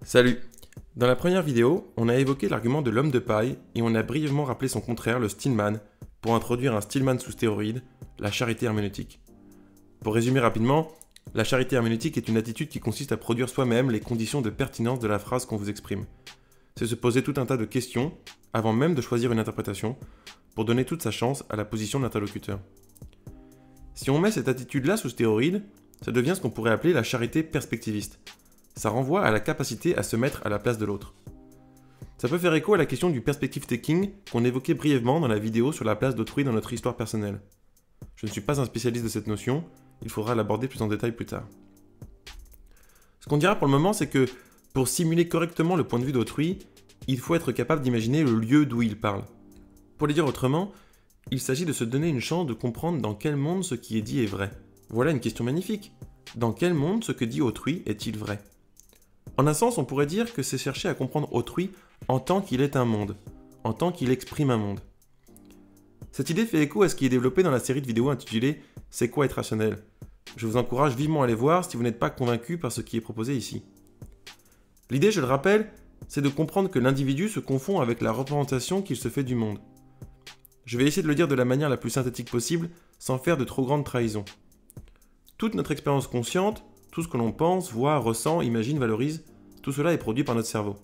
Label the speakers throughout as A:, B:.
A: Salut! Dans la première vidéo, on a évoqué l'argument de l'homme de paille et on a brièvement rappelé son contraire, le Stillman, pour introduire un Stillman sous stéroïdes, la charité herméneutique. Pour résumer rapidement, la charité herméneutique est une attitude qui consiste à produire soi-même les conditions de pertinence de la phrase qu'on vous exprime. C'est se poser tout un tas de questions, avant même de choisir une interprétation, pour donner toute sa chance à la position de l'interlocuteur. Si on met cette attitude-là sous stéroïdes, ça devient ce qu'on pourrait appeler la charité perspectiviste. Ça renvoie à la capacité à se mettre à la place de l'autre. Ça peut faire écho à la question du perspective taking qu'on évoquait brièvement dans la vidéo sur la place d'autrui dans notre histoire personnelle. Je ne suis pas un spécialiste de cette notion, il faudra l'aborder plus en détail plus tard. Ce qu'on dira pour le moment, c'est que pour simuler correctement le point de vue d'autrui, il faut être capable d'imaginer le lieu d'où il parle. Pour le dire autrement, il s'agit de se donner une chance de comprendre dans quel monde ce qui est dit est vrai. Voilà une question magnifique. Dans quel monde ce que dit autrui est-il vrai ? En un sens, on pourrait dire que c'est chercher à comprendre autrui en tant qu'il est un monde, en tant qu'il exprime un monde. Cette idée fait écho à ce qui est développé dans la série de vidéos intitulée « C'est quoi être rationnel ?». Je vous encourage vivement à aller voir si vous n'êtes pas convaincu par ce qui est proposé ici. L'idée, je le rappelle, c'est de comprendre que l'individu se confond avec la représentation qu'il se fait du monde. Je vais essayer de le dire de la manière la plus synthétique possible, sans faire de trop grandes trahisons. Toute notre expérience consciente, tout ce que l'on pense, voit, ressent, imagine, valorise, tout cela est produit par notre cerveau.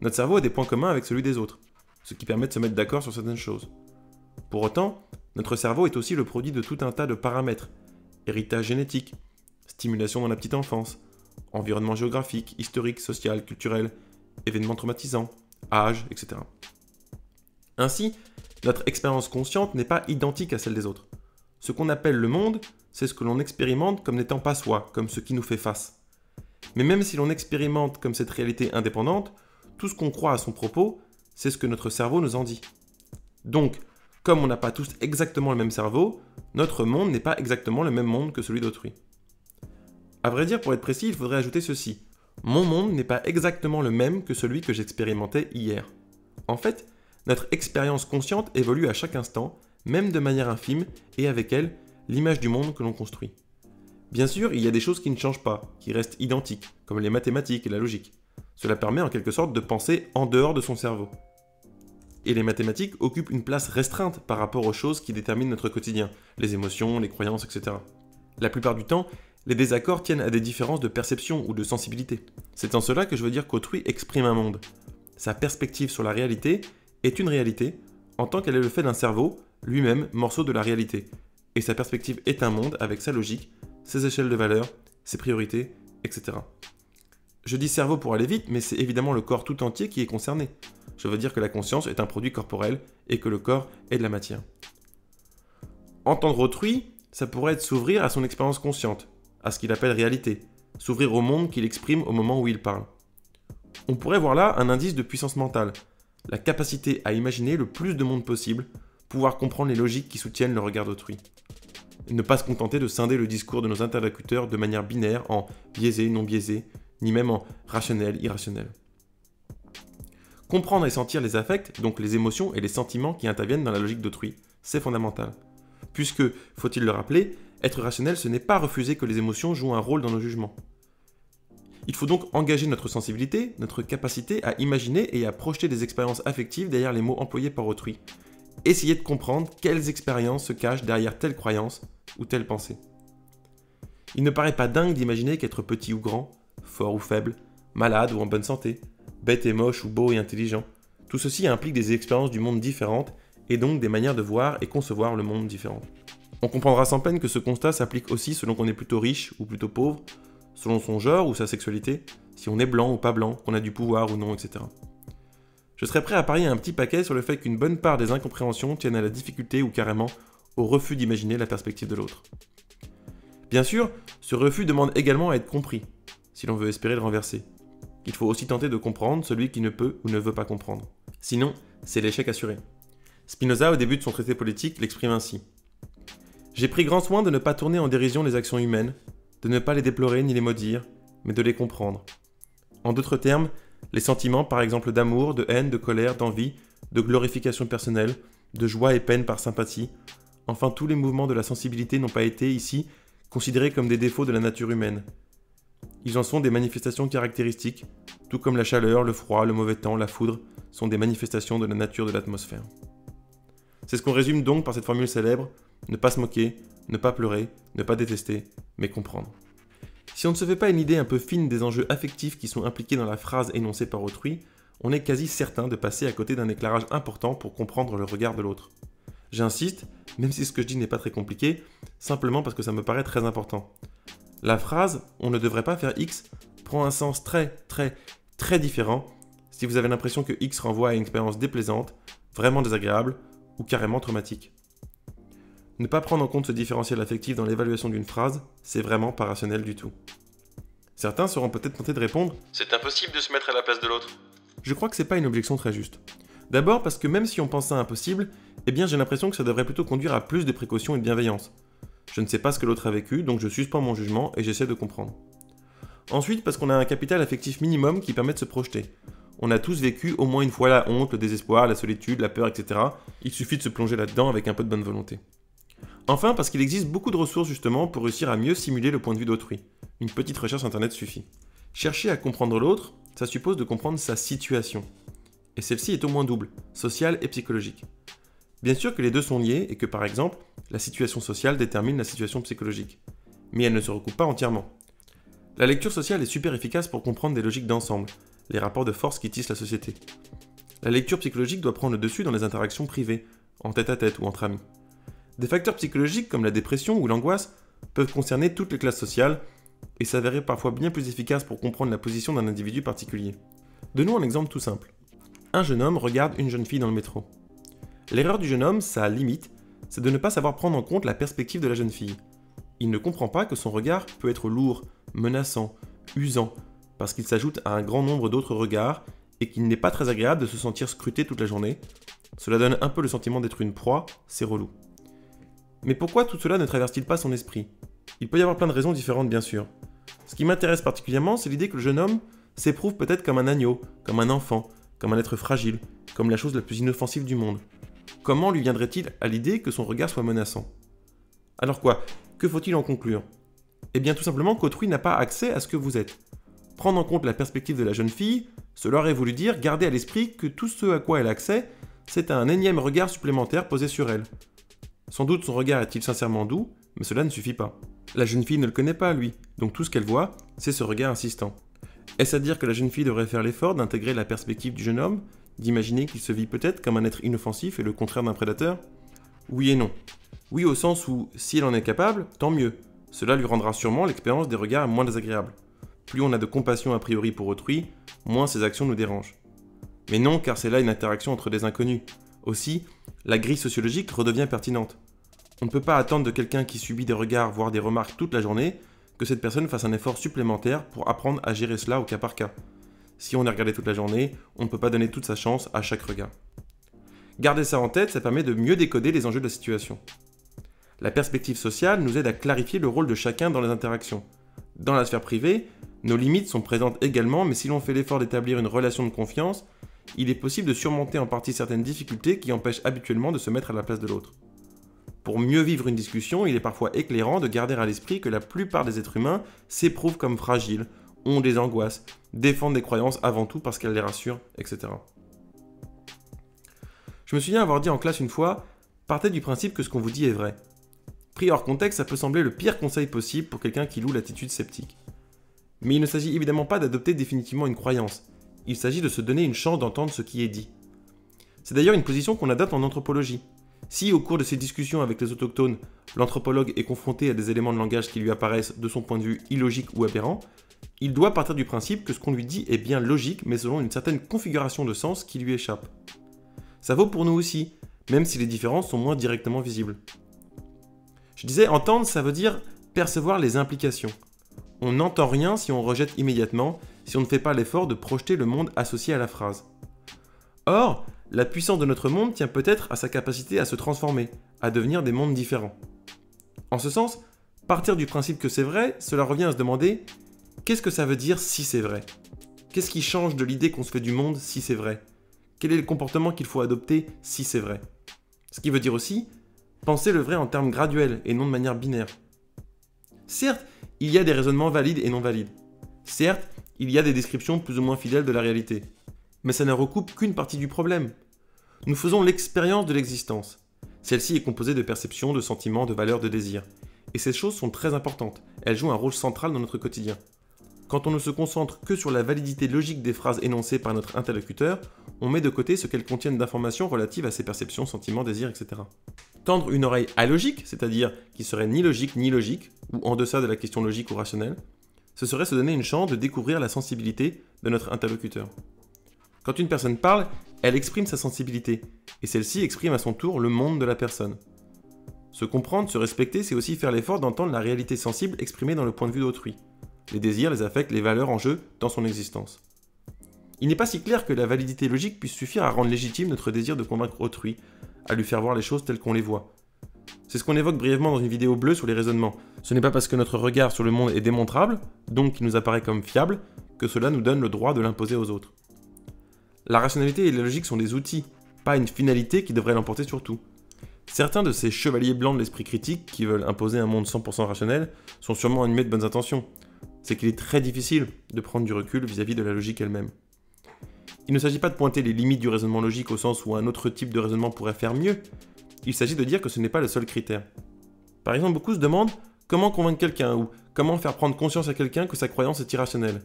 A: Notre cerveau a des points communs avec celui des autres, ce qui permet de se mettre d'accord sur certaines choses. Pour autant, notre cerveau est aussi le produit de tout un tas de paramètres, héritage génétique, stimulation dans la petite enfance, environnement géographique, historique, social, culturel, événements traumatisants, âge, etc. Ainsi, notre expérience consciente n'est pas identique à celle des autres. Ce qu'on appelle le monde, c'est ce que l'on expérimente comme n'étant pas soi, comme ce qui nous fait face. Mais même si l'on expérimente comme cette réalité indépendante, tout ce qu'on croit à son propos, c'est ce que notre cerveau nous en dit. Donc, comme on n'a pas tous exactement le même cerveau, notre monde n'est pas exactement le même monde que celui d'autrui. À vrai dire, pour être précis, il faudrait ajouter ceci. Mon monde n'est pas exactement le même que celui que j'expérimentais hier. En fait, notre expérience consciente évolue à chaque instant, même de manière infime, et avec elle, l'image du monde que l'on construit. Bien sûr, il y a des choses qui ne changent pas, qui restent identiques, comme les mathématiques et la logique. Cela permet en quelque sorte de penser en dehors de son cerveau. Et les mathématiques occupent une place restreinte par rapport aux choses qui déterminent notre quotidien, les émotions, les croyances, etc. La plupart du temps, les désaccords tiennent à des différences de perception ou de sensibilité. C'est en cela que je veux dire qu'autrui exprime un monde. Sa perspective sur la réalité est une réalité, en tant qu'elle est le fait d'un cerveau, lui-même morceau de la réalité. Et sa perspective est un monde avec sa logique, ses échelles de valeurs, ses priorités, etc. Je dis cerveau pour aller vite, mais c'est évidemment le corps tout entier qui est concerné. Je veux dire que la conscience est un produit corporel et que le corps est de la matière. Entendre autrui, ça pourrait être s'ouvrir à son expérience consciente, à ce qu'il appelle réalité, s'ouvrir au monde qu'il exprime au moment où il parle. On pourrait voir là un indice de puissance mentale, la capacité à imaginer le plus de monde possible, pouvoir comprendre les logiques qui soutiennent le regard d'autrui. Et ne pas se contenter de scinder le discours de nos interlocuteurs de manière binaire en biaisé, non biaisé, ni même en rationnel, irrationnel. Comprendre et sentir les affects, donc les émotions et les sentiments qui interviennent dans la logique d'autrui, c'est fondamental. Puisque, faut-il le rappeler, être rationnel, ce n'est pas refuser que les émotions jouent un rôle dans nos jugements. Il faut donc engager notre sensibilité, notre capacité à imaginer et à projeter des expériences affectives derrière les mots employés par autrui. Essayer de comprendre quelles expériences se cachent derrière telle croyance ou telle pensée. Il ne paraît pas dingue d'imaginer qu'être petit ou grand, fort ou faible, malade ou en bonne santé, bête et moche ou beau et intelligent, tout ceci implique des expériences du monde différentes et donc des manières de voir et concevoir le monde différentes. On comprendra sans peine que ce constat s'applique aussi selon qu'on est plutôt riche ou plutôt pauvre, selon son genre ou sa sexualité, si on est blanc ou pas blanc, qu'on a du pouvoir ou non, etc. Je serais prêt à parier un petit paquet sur le fait qu'une bonne part des incompréhensions tiennent à la difficulté ou carrément au refus d'imaginer la perspective de l'autre. Bien sûr, ce refus demande également à être compris, si l'on veut espérer le renverser. Il faut aussi tenter de comprendre celui qui ne peut ou ne veut pas comprendre. Sinon, c'est l'échec assuré. Spinoza, au début de son traité politique, l'exprime ainsi. « J'ai pris grand soin de ne pas tourner en dérision les actions humaines, de ne pas les déplorer ni les maudire, mais de les comprendre. En d'autres termes, les sentiments, par exemple d'amour, de haine, de colère, d'envie, de glorification personnelle, de joie et peine par sympathie, enfin tous les mouvements de la sensibilité n'ont pas été, ici, considérés comme des défauts de la nature humaine. Ils en sont des manifestations caractéristiques, tout comme la chaleur, le froid, le mauvais temps, la foudre sont des manifestations de la nature de l'atmosphère. C'est ce qu'on résume donc par cette formule célèbre, ne pas se moquer, ne pas pleurer, ne pas détester, mais comprendre. Si on ne se fait pas une idée un peu fine des enjeux affectifs qui sont impliqués dans la phrase énoncée par autrui, on est quasi certain de passer à côté d'un éclairage important pour comprendre le regard de l'autre. J'insiste, même si ce que je dis n'est pas très compliqué, simplement parce que ça me paraît très important. La phrase « on ne devrait pas faire X » prend un sens très différent si vous avez l'impression que X renvoie à une expérience déplaisante, vraiment désagréable ou carrément traumatique. Ne pas prendre en compte ce différentiel affectif dans l'évaluation d'une phrase, c'est vraiment pas rationnel du tout. Certains seront peut-être tentés de répondre « c'est impossible de se mettre à la place de l'autre ». Je crois que c'est pas une objection très juste. D'abord parce que même si on pense ça impossible, eh bien j'ai l'impression que ça devrait plutôt conduire à plus de précaution et de bienveillance. Je ne sais pas ce que l'autre a vécu, donc je suspends mon jugement et j'essaie de comprendre. Ensuite parce qu'on a un capital affectif minimum qui permet de se projeter. On a tous vécu au moins une fois la honte, le désespoir, la solitude, la peur, etc. Il suffit de se plonger là-dedans avec un peu de bonne volonté. Enfin parce qu'il existe beaucoup de ressources justement pour réussir à mieux simuler le point de vue d'autrui. Une petite recherche internet suffit. Chercher à comprendre l'autre, ça suppose de comprendre sa situation. Et celle-ci est au moins double, sociale et psychologique. Bien sûr que les deux sont liés et que par exemple, la situation sociale détermine la situation psychologique. Mais elle ne se recoupe pas entièrement. La lecture sociale est super efficace pour comprendre des logiques d'ensemble, les rapports de force qui tissent la société. La lecture psychologique doit prendre le dessus dans les interactions privées, en tête-à-tête ou entre amis. Des facteurs psychologiques comme la dépression ou l'angoisse peuvent concerner toutes les classes sociales et s'avérer parfois bien plus efficaces pour comprendre la position d'un individu particulier. Donnons un exemple tout simple. Un jeune homme regarde une jeune fille dans le métro. L'erreur du jeune homme, sa limite, c'est de ne pas savoir prendre en compte la perspective de la jeune fille. Il ne comprend pas que son regard peut être lourd, menaçant, usant, parce qu'il s'ajoute à un grand nombre d'autres regards et qu'il n'est pas très agréable de se sentir scruté toute la journée. Cela donne un peu le sentiment d'être une proie, c'est relou. Mais pourquoi tout cela ne traverse-t-il pas son esprit? Il peut y avoir plein de raisons différentes bien sûr. Ce qui m'intéresse particulièrement, c'est l'idée que le jeune homme s'éprouve peut-être comme un agneau, comme un enfant, comme un être fragile, comme la chose la plus inoffensive du monde. Comment lui viendrait-il à l'idée que son regard soit menaçant? Alors quoi? Que faut-il en conclure? Eh bien tout simplement qu'autrui n'a pas accès à ce que vous êtes. Prendre en compte la perspective de la jeune fille, cela aurait voulu dire garder à l'esprit que tout ce à quoi elle a accès, c'est un énième regard supplémentaire posé sur elle. Sans doute son regard est-il sincèrement doux, mais cela ne suffit pas. La jeune fille ne le connaît pas, lui, donc tout ce qu'elle voit, c'est ce regard insistant. Est-ce à dire que la jeune fille devrait faire l'effort d'intégrer la perspective du jeune homme, d'imaginer qu'il se vit peut-être comme un être inoffensif et le contraire d'un prédateur? Oui et non. Oui au sens où, si elle en est capable, tant mieux. Cela lui rendra sûrement l'expérience des regards moins désagréable. Plus on a de compassion a priori pour autrui, moins ses actions nous dérangent. Mais non, car c'est là une interaction entre des inconnus. Aussi, la grille sociologique redevient pertinente. On ne peut pas attendre de quelqu'un qui subit des regards, voire des remarques toute la journée, que cette personne fasse un effort supplémentaire pour apprendre à gérer cela au cas par cas. Si on est regardé toute la journée, on ne peut pas donner toute sa chance à chaque regard. Garder ça en tête, ça permet de mieux décoder les enjeux de la situation. La perspective sociale nous aide à clarifier le rôle de chacun dans les interactions. Dans la sphère privée, nos limites sont présentes également, mais si l'on fait l'effort d'établir une relation de confiance, il est possible de surmonter en partie certaines difficultés qui empêchent habituellement de se mettre à la place de l'autre. Pour mieux vivre une discussion, il est parfois éclairant de garder à l'esprit que la plupart des êtres humains s'éprouvent comme fragiles, ont des angoisses, défendent des croyances avant tout parce qu'elles les rassurent, etc. Je me souviens avoir dit en classe une fois, partez du principe que ce qu'on vous dit est vrai. Pris hors contexte, ça peut sembler le pire conseil possible pour quelqu'un qui loue l'attitude sceptique. Mais il ne s'agit évidemment pas d'adopter définitivement une croyance, il s'agit de se donner une chance d'entendre ce qui est dit. C'est d'ailleurs une position qu'on adopte en anthropologie. Si, au cours de ses discussions avec les autochtones, l'anthropologue est confronté à des éléments de langage qui lui apparaissent, de son point de vue, illogiques ou aberrants, il doit partir du principe que ce qu'on lui dit est bien logique, mais selon une certaine configuration de sens qui lui échappe. Ça vaut pour nous aussi, même si les différences sont moins directement visibles. Je disais, entendre, ça veut dire percevoir les implications. On n'entend rien si on rejette immédiatement, si on ne fait pas l'effort de projeter le monde associé à la phrase. Or, la puissance de notre monde tient peut-être à sa capacité à se transformer, à devenir des mondes différents. En ce sens, partir du principe que c'est vrai, cela revient à se demander qu'est-ce que ça veut dire si c'est vrai? Qu'est-ce qui change de l'idée qu'on se fait du monde si c'est vrai? Quel est le comportement qu'il faut adopter si c'est vrai? Ce qui veut dire aussi penser le vrai en termes graduels et non de manière binaire. Certes, il y a des raisonnements valides et non valides. Certes, il y a des descriptions plus ou moins fidèles de la réalité, mais ça ne recoupe qu'une partie du problème. Nous faisons l'expérience de l'existence. Celle-ci est composée de perceptions, de sentiments, de valeurs, de désirs. Et ces choses sont très importantes, elles jouent un rôle central dans notre quotidien. Quand on ne se concentre que sur la validité logique des phrases énoncées par notre interlocuteur, on met de côté ce qu'elles contiennent d'informations relatives à ses perceptions, sentiments, désirs, etc. Tendre une oreille alogique, c'est-à-dire qui serait ni logique, ou en deçà de la question logique ou rationnelle, ce serait se donner une chance de découvrir la sensibilité de notre interlocuteur. Quand une personne parle, elle exprime sa sensibilité, et celle-ci exprime à son tour le monde de la personne. Se comprendre, se respecter, c'est aussi faire l'effort d'entendre la réalité sensible exprimée dans le point de vue d'autrui, les désirs, les affects, les valeurs en jeu dans son existence. Il n'est pas si clair que la validité logique puisse suffire à rendre légitime notre désir de convaincre autrui, à lui faire voir les choses telles qu'on les voit. C'est ce qu'on évoque brièvement dans une vidéo bleue sur les raisonnements. Ce n'est pas parce que notre regard sur le monde est démontrable, donc qui nous apparaît comme fiable, que cela nous donne le droit de l'imposer aux autres. La rationalité et la logique sont des outils, pas une finalité qui devrait l'emporter sur tout. Certains de ces chevaliers blancs de l'esprit critique qui veulent imposer un monde 100% rationnel sont sûrement animés de bonnes intentions. C'est qu'il est très difficile de prendre du recul vis-à-vis de la logique elle-même. Il ne s'agit pas de pointer les limites du raisonnement logique au sens où un autre type de raisonnement pourrait faire mieux. Il s'agit de dire que ce n'est pas le seul critère. Par exemple, beaucoup se demandent comment convaincre quelqu'un ou comment faire prendre conscience à quelqu'un que sa croyance est irrationnelle.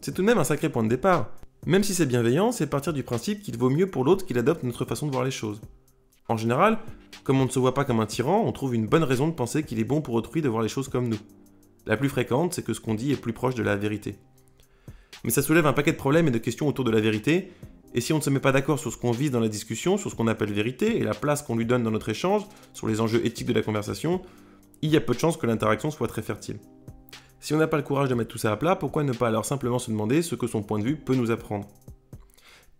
A: C'est tout de même un sacré point de départ. Même si c'est bienveillant, c'est partir du principe qu'il vaut mieux pour l'autre qu'il adopte notre façon de voir les choses. En général, comme on ne se voit pas comme un tyran, on trouve une bonne raison de penser qu'il est bon pour autrui de voir les choses comme nous. La plus fréquente, c'est que ce qu'on dit est plus proche de la vérité. Mais ça soulève un paquet de problèmes et de questions autour de la vérité, et si on ne se met pas d'accord sur ce qu'on vise dans la discussion, sur ce qu'on appelle vérité, et la place qu'on lui donne dans notre échange, sur les enjeux éthiques de la conversation, il y a peu de chances que l'interaction soit très fertile. Si on n'a pas le courage de mettre tout ça à plat, pourquoi ne pas alors simplement se demander ce que son point de vue peut nous apprendre?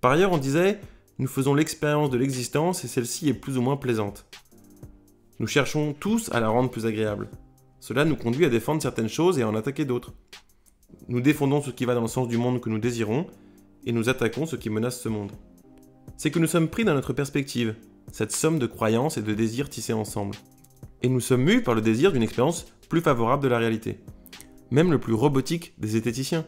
A: Par ailleurs, on disait, nous faisons l'expérience de l'existence et celle-ci est plus ou moins plaisante. Nous cherchons tous à la rendre plus agréable. Cela nous conduit à défendre certaines choses et à en attaquer d'autres. Nous défendons ce qui va dans le sens du monde que nous désirons, et nous attaquons ce qui menace ce monde. C'est que nous sommes pris dans notre perspective, cette somme de croyances et de désirs tissés ensemble. Et nous sommes mus par le désir d'une expérience plus favorable de la réalité. Même le plus robotique des zététiciens,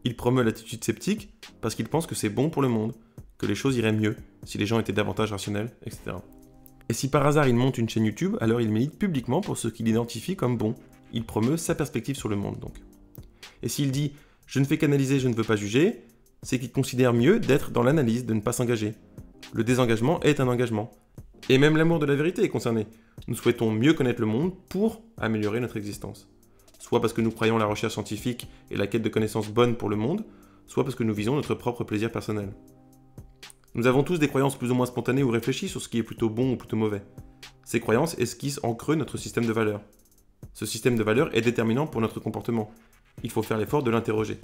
A: il promeut l'attitude sceptique parce qu'il pense que c'est bon pour le monde, que les choses iraient mieux si les gens étaient davantage rationnels, etc. Et si par hasard il monte une chaîne YouTube, alors il milite publiquement pour ce qu'il identifie comme bon. Il promeut sa perspective sur le monde donc. Et s'il dit « je ne fais qu'analyser, je ne veux pas juger », c'est qu'il considère mieux d'être dans l'analyse, de ne pas s'engager. Le désengagement est un engagement. Et même l'amour de la vérité est concerné. Nous souhaitons mieux connaître le monde pour améliorer notre existence. Soit parce que nous croyons la recherche scientifique et la quête de connaissances bonnes pour le monde, soit parce que nous visons notre propre plaisir personnel. Nous avons tous des croyances plus ou moins spontanées ou réfléchies sur ce qui est plutôt bon ou plutôt mauvais. Ces croyances esquissent en creux notre système de valeurs. Ce système de valeurs est déterminant pour notre comportement. Il faut faire l'effort de l'interroger.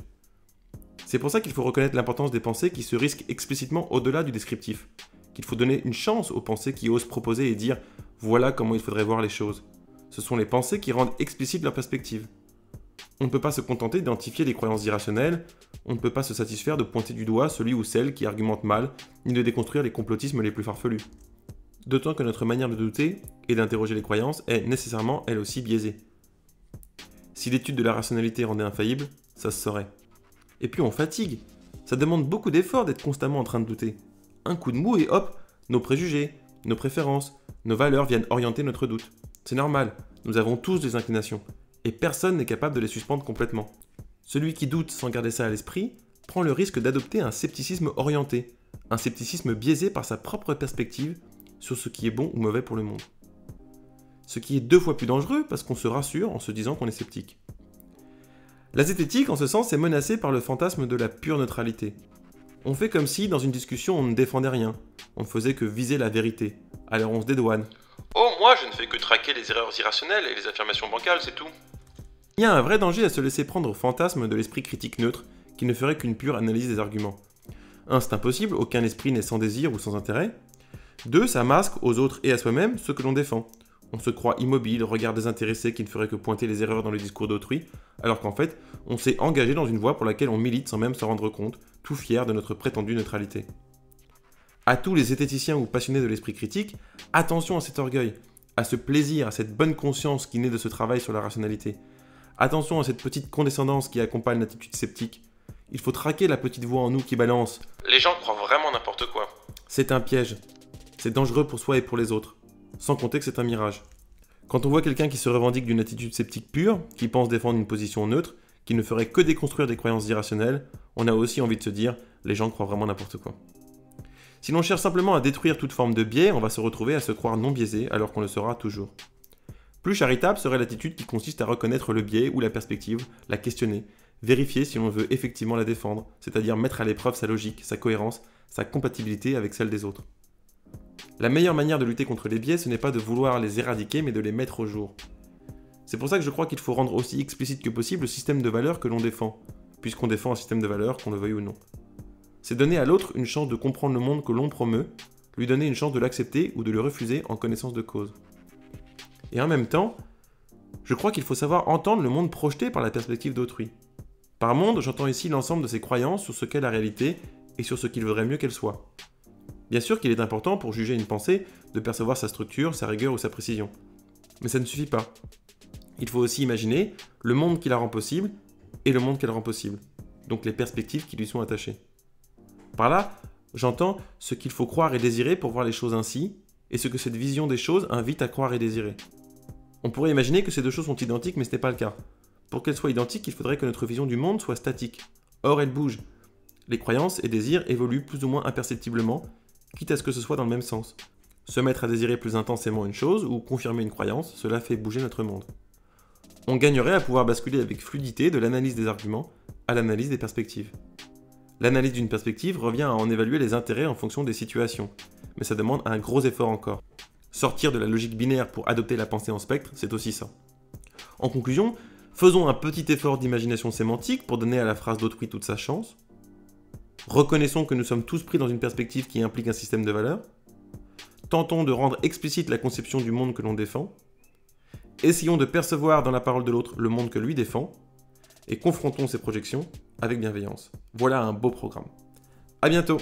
A: C'est pour ça qu'il faut reconnaître l'importance des pensées qui se risquent explicitement au-delà du descriptif, qu'il faut donner une chance aux pensées qui osent proposer et dire « voilà comment il faudrait voir les choses ». Ce sont les pensées qui rendent explicite leur perspective. On ne peut pas se contenter d'identifier les croyances irrationnelles, on ne peut pas se satisfaire de pointer du doigt celui ou celle qui argumente mal, ni de déconstruire les complotismes les plus farfelus. D'autant que notre manière de douter et d'interroger les croyances est nécessairement elle aussi biaisée. Si l'étude de la rationalité rendait infaillible, ça se saurait. Et puis on fatigue. Ça demande beaucoup d'efforts d'être constamment en train de douter. Un coup de mou et hop, nos préjugés, nos préférences, nos valeurs viennent orienter notre doute. C'est normal, nous avons tous des inclinations, et personne n'est capable de les suspendre complètement. Celui qui doute sans garder ça à l'esprit prend le risque d'adopter un scepticisme orienté, un scepticisme biaisé par sa propre perspective sur ce qui est bon ou mauvais pour le monde. Ce qui est 2 fois plus dangereux parce qu'on se rassure en se disant qu'on est sceptique. La zététique, en ce sens, est menacée par le fantasme de la pure neutralité. On fait comme si, dans une discussion, on ne défendait rien, on ne faisait que viser la vérité, alors on se dédouane.
B: Oh, moi je ne fais que traquer les erreurs irrationnelles et les affirmations bancales, c'est tout.
A: Il y a un vrai danger à se laisser prendre au fantasme de l'esprit critique neutre, qui ne ferait qu'une pure analyse des arguments. 1. C'est impossible, aucun esprit n'est sans désir ou sans intérêt. 2. Ça masque aux autres et à soi-même ce que l'on défend. On se croit immobile, regard désintéressé qui ne ferait que pointer les erreurs dans le discours d'autrui, alors qu'en fait, on s'est engagé dans une voie pour laquelle on milite sans même s'en rendre compte, tout fier de notre prétendue neutralité. À tous les zététiciens ou passionnés de l'esprit critique, attention à cet orgueil, à ce plaisir, à cette bonne conscience qui naît de ce travail sur la rationalité. Attention à cette petite condescendance qui accompagne l'attitude sceptique. Il faut traquer la petite voix en nous qui balance.
B: Les gens croient vraiment n'importe quoi.
A: C'est un piège. C'est dangereux pour soi et pour les autres. Sans compter que c'est un mirage. Quand on voit quelqu'un qui se revendique d'une attitude sceptique pure, qui pense défendre une position neutre, qui ne ferait que déconstruire des croyances irrationnelles, on a aussi envie de se dire « les gens croient vraiment n'importe quoi ». Si l'on cherche simplement à détruire toute forme de biais, on va se retrouver à se croire non biaisé alors qu'on le sera toujours. Plus charitable serait l'attitude qui consiste à reconnaître le biais ou la perspective, la questionner, vérifier si l'on veut effectivement la défendre, c'est-à-dire mettre à l'épreuve sa logique, sa cohérence, sa compatibilité avec celle des autres. La meilleure manière de lutter contre les biais, ce n'est pas de vouloir les éradiquer, mais de les mettre au jour. C'est pour ça que je crois qu'il faut rendre aussi explicite que possible le système de valeurs que l'on défend, puisqu'on défend un système de valeurs, qu'on le veuille ou non. C'est donner à l'autre une chance de comprendre le monde que l'on promeut, lui donner une chance de l'accepter ou de le refuser en connaissance de cause. Et en même temps, je crois qu'il faut savoir entendre le monde projeté par la perspective d'autrui. Par monde, j'entends ici l'ensemble de ses croyances sur ce qu'est la réalité et sur ce qu'il vaudrait mieux qu'elle soit. Bien sûr qu'il est important pour juger une pensée de percevoir sa structure, sa rigueur ou sa précision. Mais ça ne suffit pas. Il faut aussi imaginer le monde qui la rend possible et le monde qu'elle rend possible, donc les perspectives qui lui sont attachées. Par là, j'entends ce qu'il faut croire et désirer pour voir les choses ainsi, et ce que cette vision des choses invite à croire et désirer. On pourrait imaginer que ces deux choses sont identiques, mais ce n'est pas le cas. Pour qu'elles soient identiques, il faudrait que notre vision du monde soit statique. Or, elle bouge. Les croyances et désirs évoluent plus ou moins imperceptiblement, quitte à ce que ce soit dans le même sens. Se mettre à désirer plus intensément une chose ou confirmer une croyance, cela fait bouger notre monde. On gagnerait à pouvoir basculer avec fluidité de l'analyse des arguments à l'analyse des perspectives. L'analyse d'une perspective revient à en évaluer les intérêts en fonction des situations, mais ça demande un gros effort encore. Sortir de la logique binaire pour adopter la pensée en spectre, c'est aussi ça. En conclusion, faisons un petit effort d'imagination sémantique pour donner à la phrase d'autrui toute sa chance. Reconnaissons que nous sommes tous pris dans une perspective qui implique un système de valeurs. Tentons de rendre explicite la conception du monde que l'on défend. Essayons de percevoir dans la parole de l'autre le monde que lui défend. Et confrontons ces projections avec bienveillance. Voilà un beau programme. À bientôt!